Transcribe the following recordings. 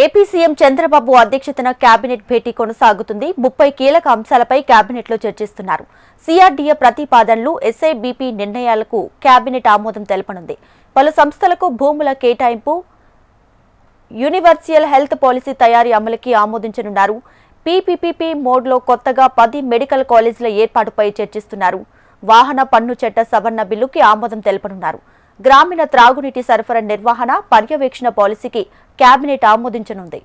AP CM Chandrababu అధ్యక్షతన cabinet భేటీ కొనసాగుతుంది. 30 కీలక అంశాలపై కేబినెట్లో చర్చిస్తున్నారు. సిఆర్డీఏ ప్రతిపాదనలు, ఎస్ఐబీపీ నిర్ణయాలకు కేబినెట్ ఆమోదం తెలపనుంది. పలు సంస్థలకు భూముల కేటాయింపు, యూనివర్సల్ హెల్త్ పాలసీ తయారీ అమలుకి ఆమోదించనున్నారు. పీపీపీ మోడ్లో కొత్తగా 10 మెడికల్ కాలేజీల ఏర్పాటుపై చర్చిస్తున్నారు. వాహన పన్ను చట్ట సవరణ బిల్లుకి ఆమోదం తెలపనున్నారు. గ్రామీణ త్రాగునీటి సరఫరా నిర్వహణ, పర్యవేక్షణ పాలసీకి కేబినెట్ ఆమోదించనుంది.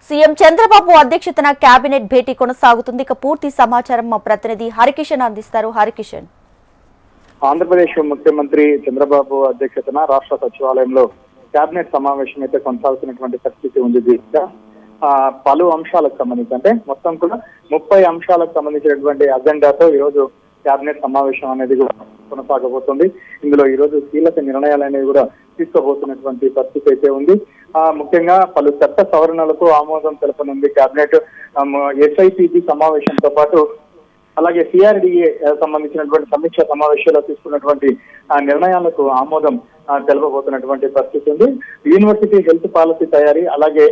సీఎం చంద్రబాబు అధ్యక్షతన కేబినెట్ భేటీ కొనసాగుతుంది. ఇక పూర్తి సమాచారం మా ప్రతినిధి హరికిషన్ అందిస్తారు. హరికిషన్, ఆంధ్రప్రదేశ్ ముఖ్యమంత్రి చంద్రబాబు అధ్యక్షతన రాష్ట్ర సచివాలయంలో కేబినెట్ సమావేశం అయితే కొనసాగుతున్నటువంటి పరిస్థితి ఉంది. దీంట్లో పలు అంశాలకు సంబంధించి అంటే మొత్తం కూడా 30 అంశాలకు సంబంధించినటువంటి అజెండాతో ఈరోజు కేబినెట్ సమావేశం అనేది కూడా కొనసాగబోతుంది. ఇందులో ఈ రోజు కీలక నిర్ణయాలు అనేవి కూడా తీసుకోబోతున్నటువంటి పరిస్థితి అయితే ఉంది. ముఖ్యంగా పలు చట్ట సవరణలకు ఆమోదం తెలపనుంది కేబినెట్. ఎస్ఐపిబి సమావేశంతో పాటు అలాగే సిఆర్డీఏ సంబంధించినటువంటి సమీక్ష సమావేశాల్లో తీసుకున్నటువంటి నిర్ణయాలకు ఆమోదం తెలపబోతున్నటువంటి పరిస్థితి ఉంది. యూనివర్సిటీ హెల్త్ పాలసీ తయారీ, అలాగే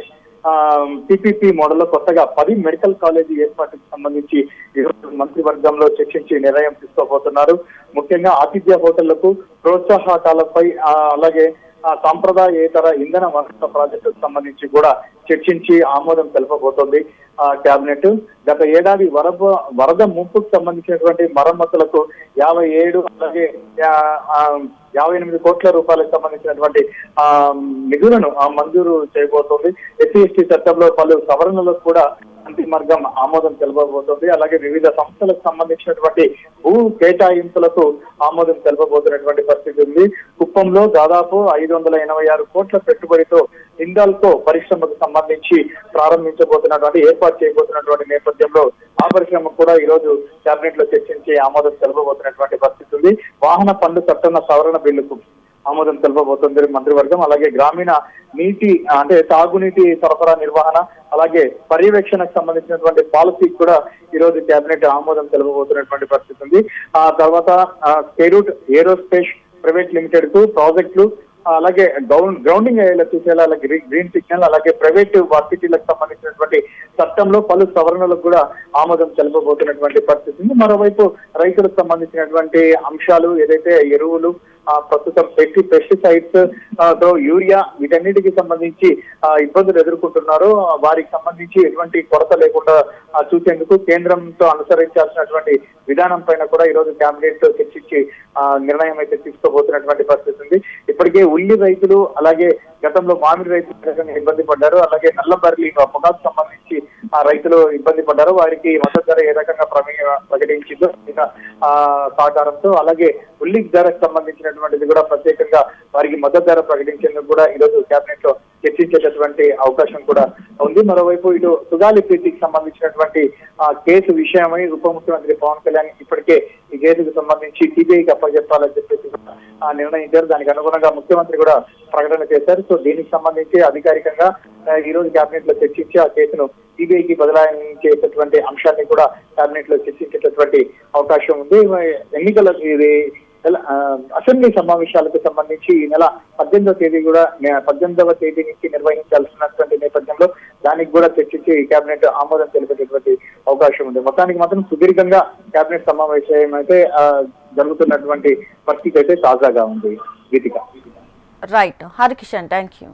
పీపీపీ మోడల్లో కొత్తగా 10 మెడికల్ కాలేజీ ఏర్పాటుకు సంబంధించి ఈరోజు మంత్రివర్గంలో చర్చించి నిర్ణయం తీసుకోబోతున్నారు. ముఖ్యంగా ఆతిథ్య హోటళ్లకు ప్రోత్సాహకాలపై, అలాగే సాంప్రదాయేతర ఇంధన వనరుల ప్రాజెక్టుకు సంబంధించి కూడా చర్చించి ఆమోదం తెలపబోతోంది కేబినెట్. గత ఏడాది వరద ముంపుకు సంబంధించినటువంటి మరమ్మతులకు 57 అలాగే 58 కోట్ల రూపాయలకు సంబంధించినటువంటి నిధులను మంజూరు చేయబోతోంది. ఎస్సీ/ఎస్టీ చట్టంలో పలు సవరణలకు కూడా మంత్రివర్గం ఆమోదం తెలపబోతోంది. అలాగే వివిధ సంస్థలకు సంబంధించినటువంటి భూ కేటాయింపులకు ఆమోదం తెలపబోతున్నటువంటి పరిస్థితి ఉంది. కుప్పంలో దాదాపు 586 కోట్ల పెట్టుబడితో హిందాల్కో పరిశ్రమకు సంబంధించి ప్రారంభించబోతున్నటువంటి ఏర్పాటు చేయబోతున్నటువంటి నేపథ్యంలో ఆ పరిశ్రమ కూడా ఈ రోజు కేబినెట్ లో చర్చించి ఆమోదం తెలపబోతున్నటువంటి పరిస్థితి ఉంది. వాహన పన్ను చట్టం సవరణ బిల్లుకు ఆమోదం తెలపబోతుంది మంత్రివర్గం. అలాగే గ్రామీణ నీటి అంటే తాగునీటి సరఫరా నిర్వహణ, అలాగే పర్యవేక్షణకు సంబంధించినటువంటి పాలసీకి కూడా ఈ రోజు కేబినెట్ ఆమోదం తెలపబోతున్నటువంటి పరిస్థితి ఉంది. ఆ తర్వాత స్కైరూట్ ఏరోస్పేస్ ప్రైవేట్ లిమిటెడ్ కు ప్రాజెక్టులు, అలాగే గ్రౌండింగ్ ఏరియాలో చూసేలా, అలాగే గ్రీన్ సిగ్నల్, అలాగే ప్రైవేట్ వర్సిటీలకు సంబంధించినటువంటి చట్టంలో పలు సవరణలకు కూడా ఆమోదం తెలపబోతున్నటువంటి పరిస్థితి ఉంది. మరోవైపు రైతులకు సంబంధించినటువంటి అంశాలు ఏదైతే ఎరువులు, ప్రస్తుతం పెస్టిసైడ్స్, యూరియా, వీటన్నిటికి సంబంధించి ఇబ్బందులు ఎదుర్కొంటున్నారో వారికి సంబంధించి ఎటువంటి కొరత లేకుండా చూసేందుకు కేంద్రంతో అనుసరించాల్సినటువంటి విధానం పైన కూడా ఈ రోజు కేబినెట్ చర్చించి నిర్ణయం అయితే తీసుకోబోతున్నటువంటి పరిస్థితి ఉంది. ఇప్పటికే ఉల్లి రైతులు, అలాగే గతంలో మామిడి రైతులు ఇబ్బంది పడ్డారు, అలాగే నల్లబర్లి పొగాకు సంబంధించి రైతులు ఇబ్బంది పడ్డారు. వారికి మద్దతు ధర ఏ రకంగా ప్రకటించిందో సహకారంతో, అలాగే ఉల్లి ధరకు సంబంధించినటువంటిది కూడా ప్రత్యేకంగా వారికి మద్దతు ధర ప్రకటించేందుకు కూడా ఈ రోజు కేబినెట్ లో చర్చించేటటువంటి అవకాశం కూడా ఉంది. మరోవైపు ఇటు సుగాలి ప్రీతికి సంబంధించినటువంటి కేసు విషయమై ఉప ముఖ్యమంత్రి పవన్ కళ్యాణ్ ఇప్పటికే ఈ కేసుకు సంబంధించి సిబిఐకి అప్పచెప్పాలని చెప్పేసి నిర్ణయించారు. దానికి అనుగుణంగా ముఖ్యమంత్రి కూడా ప్రకటన చేశారు. సో దీనికి సంబంధించి అధికారికంగా ఈ రోజు కేబినెట్ లో చర్చించి ఆ కేసును సిబిఐకి బదలాయించేటటువంటి అంశాన్ని కూడా కేబినెట్ లో చర్చించేటటువంటి అవకాశం ఉంది. ఎన్నికల అసెంబ్లీ సమావేశాలకు సంబంధించి ఈ నెల 18వ తేదీ కూడా 18వ తేదీ నుంచి నిర్వహించాల్సినటువంటి నేపథ్యంలో దానికి కూడా చర్చించి కేబినెట్ ఆమోదం తెలిపేటటువంటి అవకాశం ఉంది. మొత్తానికి మాత్రం సుదీర్ఘంగా కేబినెట్ సమావేశం అయితే జరుగుతున్నటువంటి పరిస్థితి అయితే తాజాగా ఉంది. Geethika. Right Harikishan, thank you.